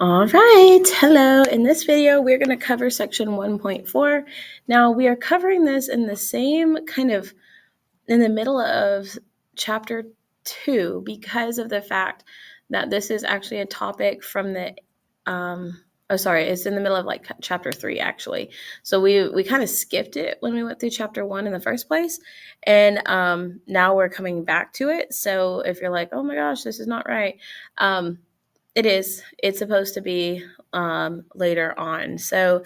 All right, hello. In this video, we're going to cover section 1.4. Now, we are covering this in the same kind of in the middle of chapter 2 because of the fact that this is actually a topic from the it's in the middle of like chapter 3 actually. So we kind of skipped it when we went through chapter 1 in the first place, and now we're coming back to it. So if you're like, oh my gosh, this is not right, it is. It's supposed to be later on. So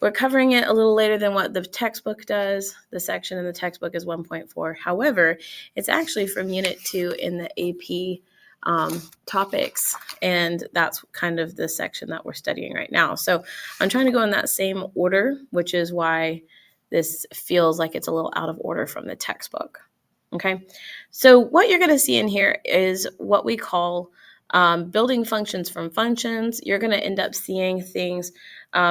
we're covering it a little later than what the textbook does. The section in the textbook is 1.4. However, it's actually from Unit 2 in the AP topics, and that's kind of the section that we're studying right now. So I'm trying to go in that same order, which is why this feels like it's a little out of order from the textbook. Okay, so what you're going to see in here is what we call building functions from functions. You're going to end up seeing things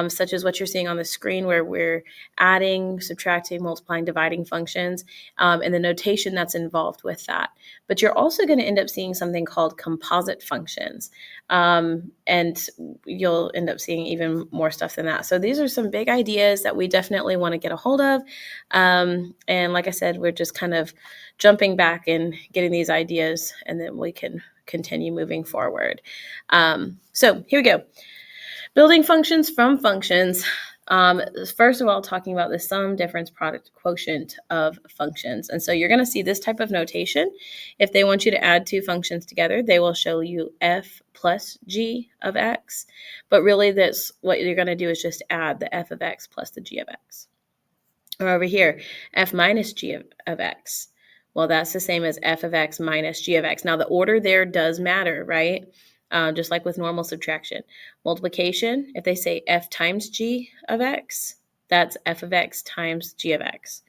such as what you're seeing on the screen, where we're adding, subtracting, multiplying, dividing functions, and the notation that's involved with that. But you're also going to end up seeing something called composite functions, and you'll end up seeing even more stuff than that. So these are some big ideas that we definitely want to get a hold of. And like I said, we're just kind of jumping back and getting these ideas, and then we can continue moving forward. So here we go. Building functions from functions. First of all, talking about the sum, difference, product, quotient of functions. And so you're going to see this type of notation. If they want you to add two functions together, they will show you f plus g of x. But really, that's what you're going to do is just add the f of x plus the g of x. Or over here, f minus g of x. Well, that's the same as f of x minus g of x. Now, the order there does matter, right? Just like with normal subtraction. Multiplication, if they say f times g of x, that's f of x times g of x.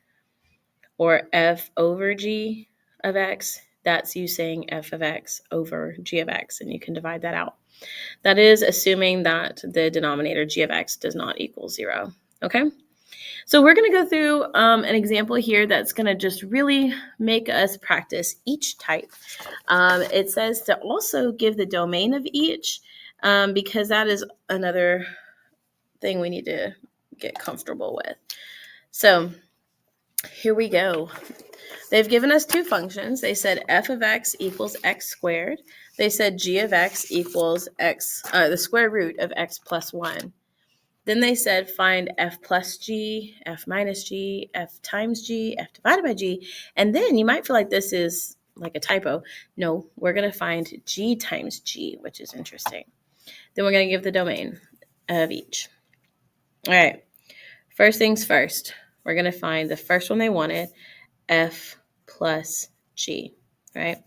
Or f over g of x, that's you saying f of x over g of x, and you can divide that out. That is assuming that the denominator g of x does not equal 0, okay? So we're going to go through an example here that's going to just really make us practice each type. It says to also give the domain of each, because that is another thing we need to get comfortable with. So here we go. They've given us two functions. They said f of x equals x squared. They said g of x equals x, the square root of x plus 1. Then they said find f plus g, f minus g, f times g, f divided by g. And then you might feel like this is like a typo. No, we're going to find g times g, which is interesting. Then we're going to give the domain of each. All right. First things first, we're going to find the first one they wanted, f plus g, right?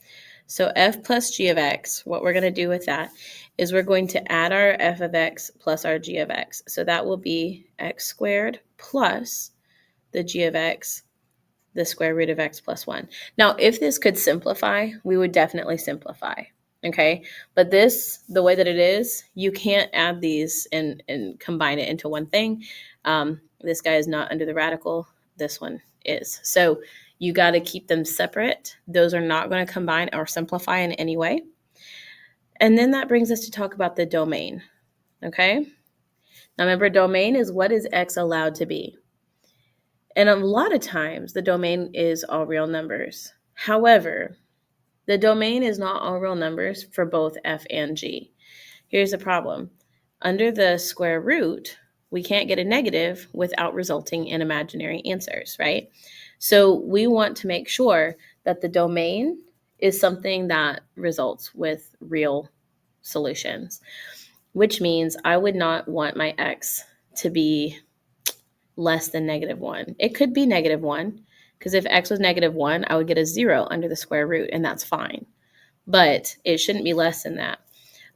So f plus g of x, what we're going to do with that is we're going to add our f of x plus our g of x. So that will be x squared plus the g of x, the square root of x plus 1. Now, if this could simplify, we would definitely simplify, okay? But this, the way that it is, you can't add these and combine it into one thing. This guy is not under the radical. This one is. So you got to keep them separate. Those are not going to combine or simplify in any way. And then that brings us to talk about the domain, okay? Now remember, domain is what is x allowed to be. And a lot of times the domain is all real numbers. However, the domain is not all real numbers for both f and g. Here's the problem. Under the square root, we can't get a negative without resulting in imaginary answers, right? So we want to make sure that the domain is something that results with real solutions, which means I would not want my x to be less than -1. It could be -1, because if x was -1, I would get a 0 under the square root, and that's fine. But it shouldn't be less than that.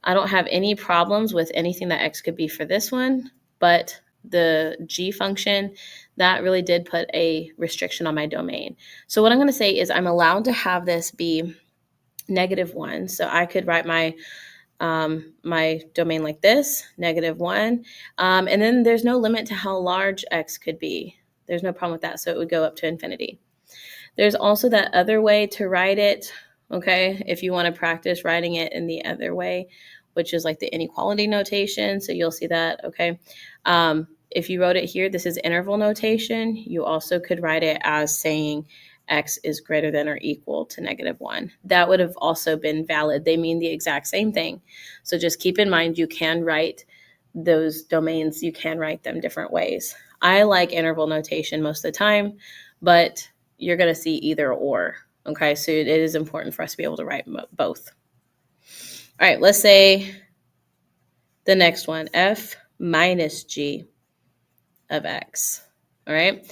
I don't have any problems with anything that x could be for this one, but the g function, that really did put a restriction on my domain. So what I'm going to say is I'm allowed to have this be -1. So I could write my domain like this, -1. And then there's no limit to how large x could be. There's no problem with that. So it would go up to infinity. There's also that other way to write it, okay? If you want to practice writing it in the other way, which is like the inequality notation. So you'll see that, okay? If you wrote it here, this is interval notation. You also could write it as saying x is greater than or equal to -1. That would have also been valid. They mean the exact same thing. So just keep in mind, you can write those domains, you can write them different ways. I like interval notation most of the time, but you're going to see either or. Okay, so it is important for us to be able to write both. All right, let's say the next one, f minus g of x. All right,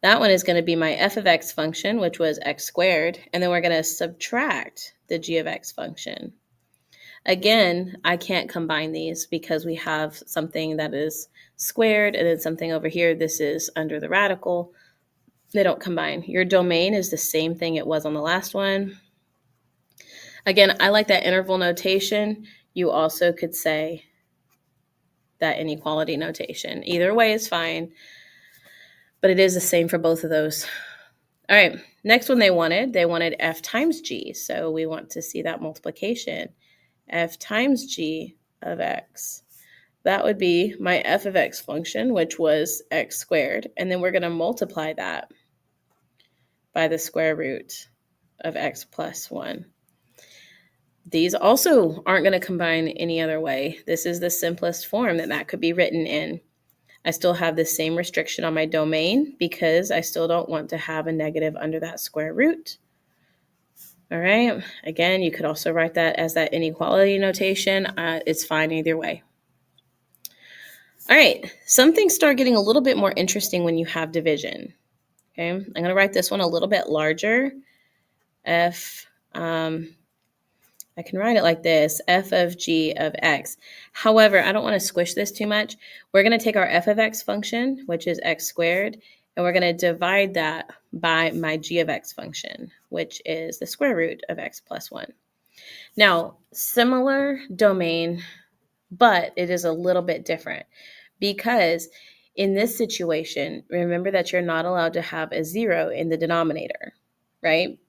that one is going to be my f of x function, which was x squared, and then we're going to subtract the g of x function. Again, I can't combine these because we have something that is squared and then something over here. This is under the radical. They don't combine. Your domain is the same thing it was on the last one. Again, I like that interval notation. You also could say that inequality notation. Either way is fine, but it is the same for both of those. All right, next one they wanted f times g. So we want to see that multiplication. F times g of x. That would be my f of x function, which was x squared. And then we're going to multiply that by the square root of x plus 1. These also aren't going to combine any other way. This is the simplest form that could be written in. I still have the same restriction on my domain because I still don't want to have a negative under that square root. All right. Again, you could also write that as that inequality notation. It's fine either way. All right. Some things start getting a little bit more interesting when you have division. Okay. I'm going to write this one a little bit larger. I can write it like this, f of g of x. However, I don't want to squish this too much. We're going to take our f of x function, which is x squared, and we're going to divide that by my g of x function, which is the square root of x plus 1. Now, similar domain, but it is a little bit different because in this situation, remember that you're not allowed to have a 0 in the denominator, right?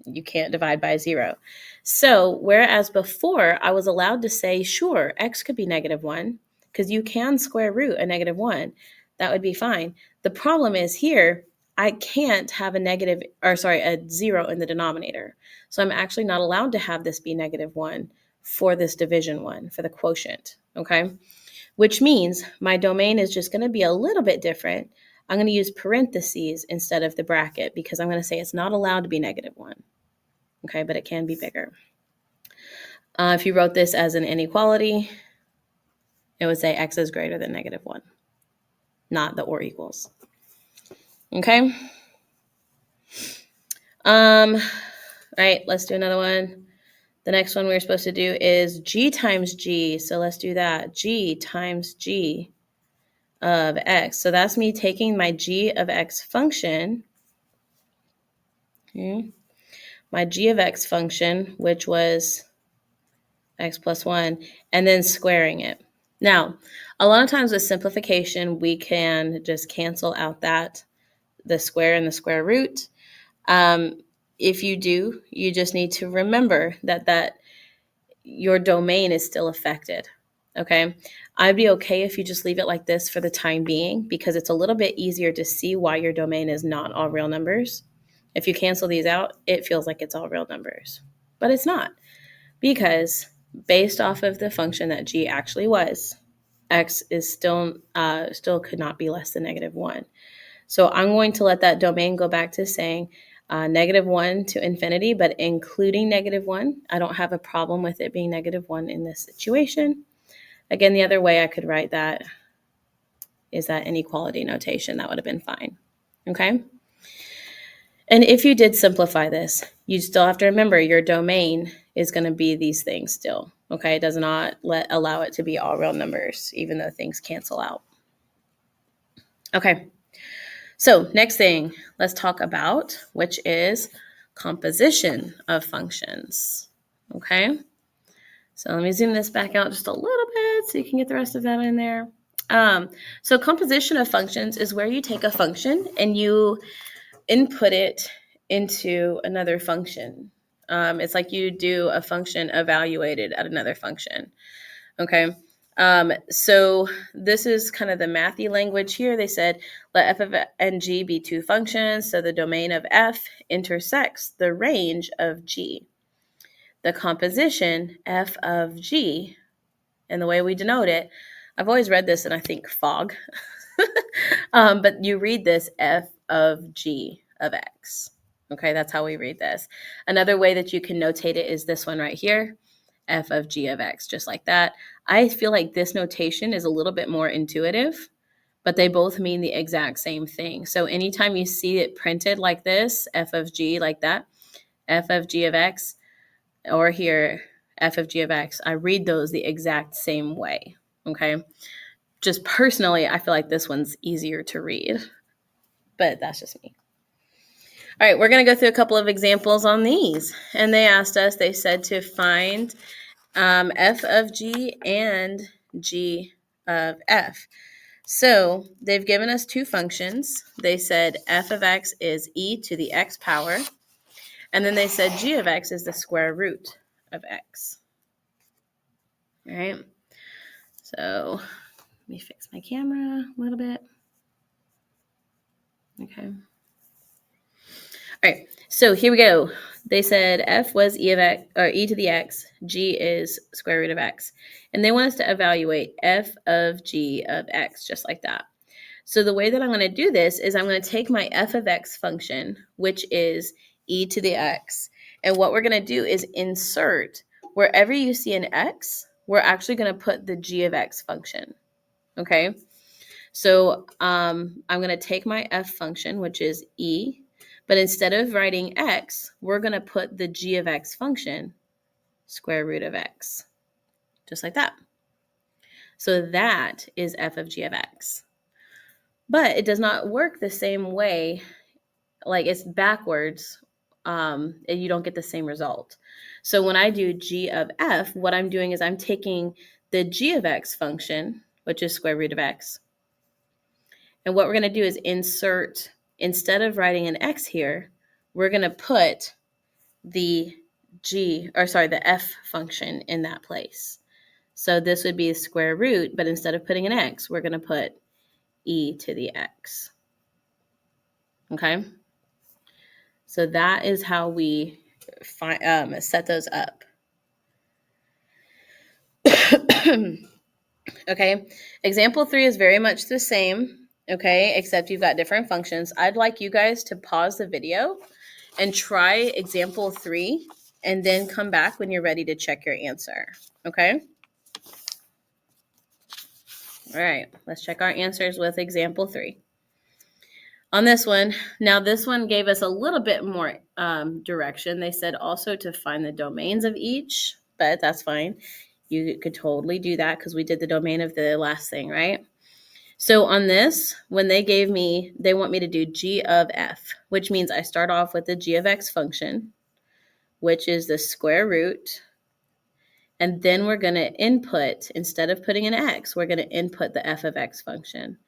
You can't divide by 0. So whereas before I was allowed to say, sure, x could be -1 because you can square root a -1. That would be fine. The problem is here, I can't have a 0 in the denominator. So I'm actually not allowed to have this be -1 for this division one, for the quotient, okay? Which means my domain is just going to be a little bit different. I'm going to use parentheses instead of the bracket because I'm going to say it's not allowed to be -1. Okay, but it can be bigger. If you wrote this as an inequality, it would say x is greater than -1, not the or equals. Okay. Right, let's do another one. The next one we're supposed to do is g times g. So let's do that. G times g of x. So that's me taking my g of x function, my g of x function, which was x plus 1, and then squaring it. Now, a lot of times with simplification, we can just cancel out the square and the square root. If you do, you just need to remember that your domain is still affected, okay? I'd be okay if you just leave it like this for the time being because it's a little bit easier to see why your domain is not all real numbers. If you cancel these out, it feels like it's all real numbers, but it's not because based off of the function that g actually was, x is still could not be less than -1. So I'm going to let that domain go back to saying -1 to infinity, but including -1. I don't have a problem with it being -1 in this situation. Again, the other way I could write that is that inequality notation. That would have been fine. Okay. And if you did simplify this, you still have to remember your domain is going to be these things still. Okay. It does not allow it to be all real numbers, even though things cancel out. Okay. So next thing, let's talk about, which is composition of functions. Okay. So let me zoom this back out just a little bit so you can get the rest of that in there. So composition of functions is where you take a function and you input it into another function. It's like you do a function evaluated at another function. Okay. So this is kind of the mathy language here. They said, let f of and g be two functions. So the domain of f intersects the range of g. The composition f of g, and the way we denote it, I've always read this and I think fog, but you read this f of g of x. Okay, that's how we read this. Another way that you can notate it is this one right here, f of g of x, just like that. I feel like this notation is a little bit more intuitive, but they both mean the exact same thing. So anytime you see it printed like this, f of g like that, f of g of x, or here, f of g of x, I read those the exact same way, okay? Just personally, I feel like this one's easier to read, but that's just me. All right, we're going to go through a couple of examples on these. And they asked us, they said to find f of g and g of f. So they've given us two functions. They said f of x is e to the x power. And then they said g of x is the square root of x. All right. So let me fix my camera a little bit. Okay. All right. So here we go. They said f was e of x, or e to the x, g is square root of x. And they want us to evaluate f of g of x, just like that. So the way that I'm going to do this is I'm going to take my f of x function, which is e to the x. And what we're going to do is insert wherever you see an x, we're actually going to put the g of x function. Okay. So I'm going to take my f function, which is e, but instead of writing x, we're going to put the g of x function, square root of x, just like that. So that is f of g of x. But it does not work the same way, like it's backwards, and you don't get the same result. So when I do g of f, what I'm doing is I'm taking the g of x function, which is square root of x, and what we're going to do is insert, instead of writing an x here, we're going to put the the f function in that place. So this would be a square root, but instead of putting an x, we're going to put e to the x. Okay? So that is how we set those up. Okay? Example 3 is very much the same, okay, except you've got different functions. I'd like you guys to pause the video and try example 3 and then come back when you're ready to check your answer, okay? All right, let's check our answers with example 3. On this one, now this one gave us a little bit more direction. They said also to find the domains of each, but that's fine. You could totally do that because we did the domain of the last thing, right? So on this, when they want me to do g of f, which means I start off with the g of x function, which is the square root. And then we're going to input, instead of putting an x, we're going to input the f of x function.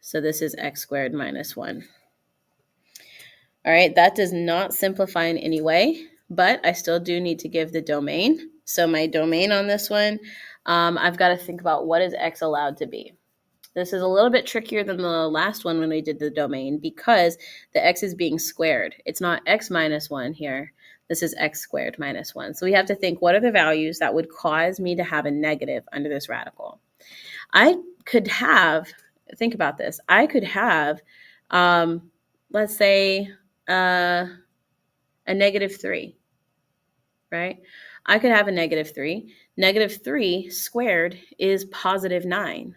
So this is x squared minus 1. All right, that does not simplify in any way, but I still do need to give the domain. So my domain on this one, I've got to think about what is x allowed to be. This is a little bit trickier than the last one when we did the domain because the x is being squared. It's not x minus 1 here. This is x squared minus 1. So we have to think, what are the values that would cause me to have a negative under this radical? I could have, think about this, I could have, let's say, a negative 3, right? I could have a negative 3. Negative 3 squared is positive 9.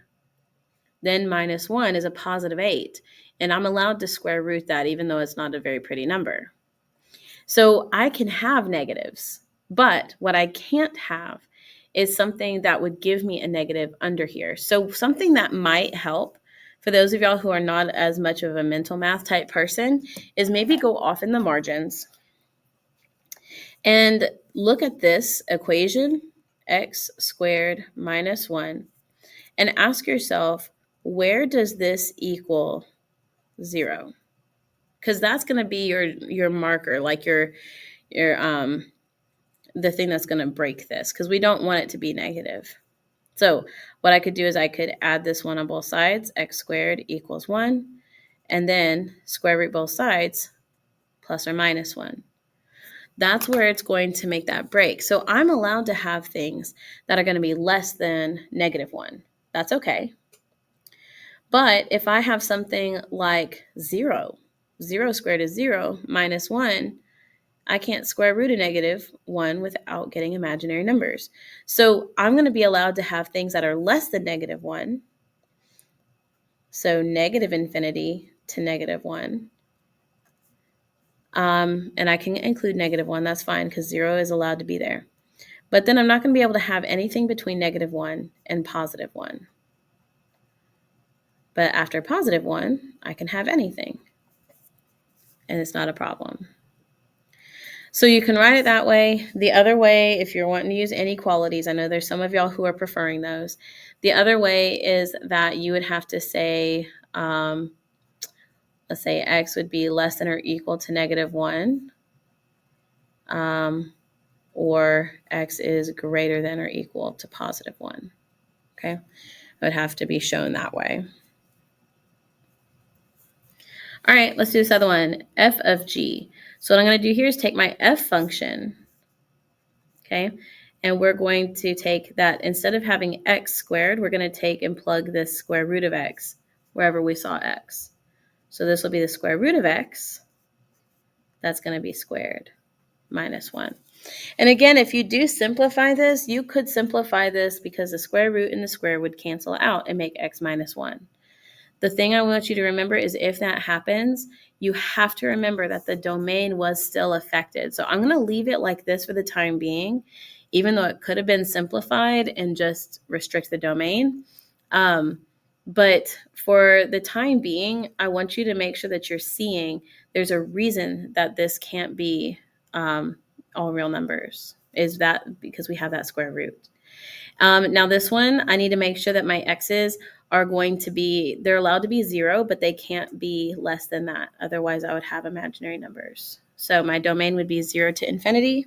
Then minus 1 is a positive 8. And I'm allowed to square root that even though it's not a very pretty number. So I can have negatives, but what I can't have is something that would give me a negative under here. So something that might help for those of y'all who are not as much of a mental math type person is maybe go off in the margins and look at this equation, x squared minus 1, and ask yourself, where does this equal 0? Because that's going to be your marker, like your the thing that's going to break this, because we don't want it to be negative. So what I could do is I could add this one on both sides, x squared equals 1, and then square root both sides, plus or minus 1. That's where it's going to make that break. So I'm allowed to have things that are going to be less than negative 1. That's okay. But if I have something like 0, 0 squared is 0, minus 1, I can't square root a negative 1 without getting imaginary numbers. So I'm going to be allowed to have things that are less than negative 1. So negative infinity to negative 1. And I can include negative 1. That's fine because 0 is allowed to be there. But then I'm not going to be able to have anything between negative 1 and positive 1. But after positive 1, I can have anything. And it's not a problem. So you can write it that way. The other way, if you're wanting to use inequalities, I know there's some of y'all who are preferring those. The other way is that you would have to say, let's say x would be less than or equal to negative 1. Or x is greater than or equal to positive 1. Okay, it would have to be shown that way. All right, let's do this other one, f of g. So what I'm going to do here is take my f function, okay, and we're going to take that, instead of having x squared, we're going to take and plug this square root of x wherever we saw x. So this will be the square root of x. That's going to be squared minus 1. And again, if you do simplify this, you could simplify this because the square root and the square would cancel out and make x minus 1. The thing I want you to remember is if that happens, you have to remember that the domain was still affected. So I'm going to leave it like this for the time being, even though it could have been simplified and just restrict the domain. But for the time being, I want you to make sure that you're seeing there's a reason that this can't be all real numbers. Is that because we have that square root? Now this one, I need to make sure that my x's are going to be, they're allowed to be 0, but they can't be less than that. Otherwise, I would have imaginary numbers. So my domain would be 0 to infinity.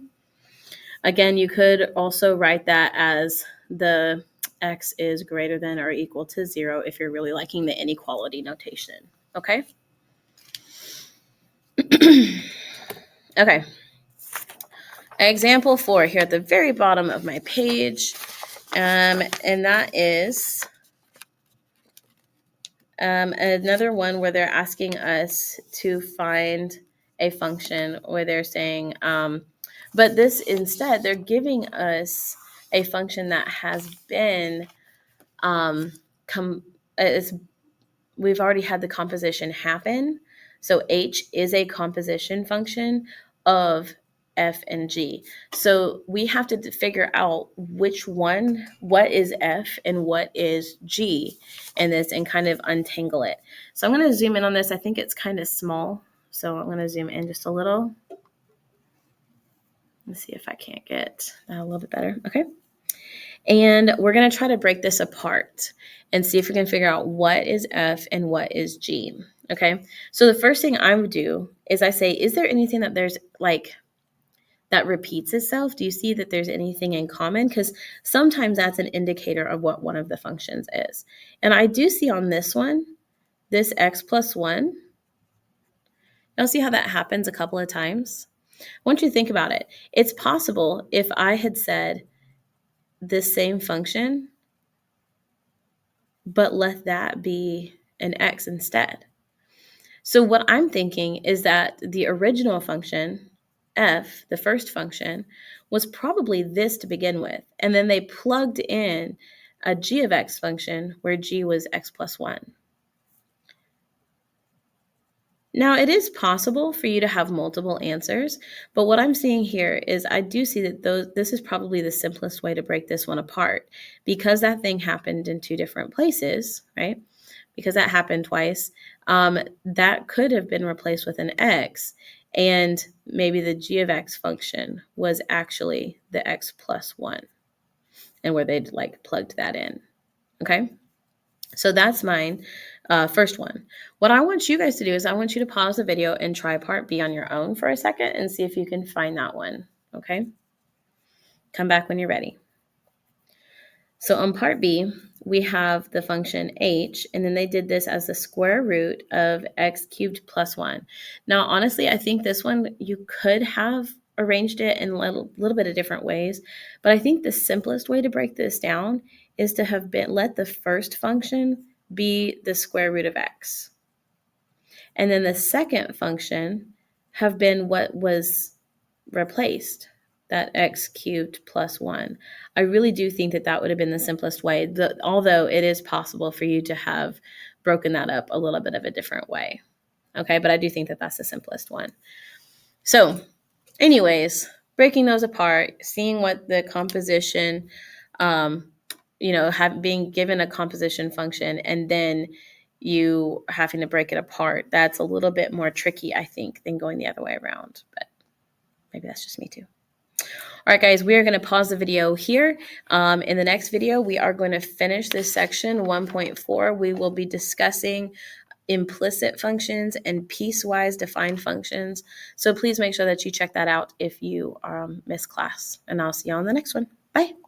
Again, you could also write that as the x is greater than or equal to 0 if you're really liking the inequality notation. Okay? Okay. Example 4 here at the very bottom of my page. And that is another one where they're asking us to find a function where they're saying, but this instead, they're giving us a function that has been, we've already had the composition happen. So h is a composition function of f and g. So we have to figure out which one, what is f and what is g in this, and kind of untangle it. So I'm going to zoom in on this. I think it's kind of small. So I'm going to zoom in just a little. Let's see if I can't get that a little bit better. Okay. And we're going to try to break this apart and see if we can figure out what is f and what is g. Okay. So the first thing I would do is I say, is there anything that there's like that repeats itself? Do you see that there's anything in common? Because sometimes that's an indicator of what one of the functions is. And I do see on this one, this x plus 1. You'll see how that happens a couple of times. I want you to think about it. It's possible if I had said this same function, but let that be an x instead. So what I'm thinking is that the original function, f, the first function, was probably this to begin with. And then they plugged in a g of x function where g was x plus 1. Now, it is possible for you to have multiple answers, but what I'm seeing here is I do see that this is probably the simplest way to break this one apart, because that thing happened in 2 different places, right? Because that happened twice. That could have been replaced with an x, and maybe the g of x function was actually the x plus 1, and where they'd like plugged that in, okay? So that's mine. First one. What I want you guys to do is I want you to pause the video and try part B on your own for a second and see if you can find that one, okay? Come back when you're ready. So on part B, we have the function h, and then they did this as the square root of x cubed plus 1. Now, honestly, I think this one, you could have arranged it in a little bit of different ways, but I think the simplest way to break this down is to have let the first function be the square root of x. And then the second function have been what was replaced, that x cubed plus 1. I really do think that that would have been the simplest way, although it is possible for you to have broken that up a little bit of a different way. Okay, but I do think that that's the simplest one. So anyways, breaking those apart, seeing what the composition, being given a composition function and then you having to break it apart, that's a little bit more tricky, I think, than going the other way around. But maybe that's just me too. All right, guys, we are going to pause the video here. In the next video, we are going to finish this section 1.4. We will be discussing implicit functions and piecewise defined functions. So please make sure that you check that out if you miss class. And I'll see you on the next one. Bye.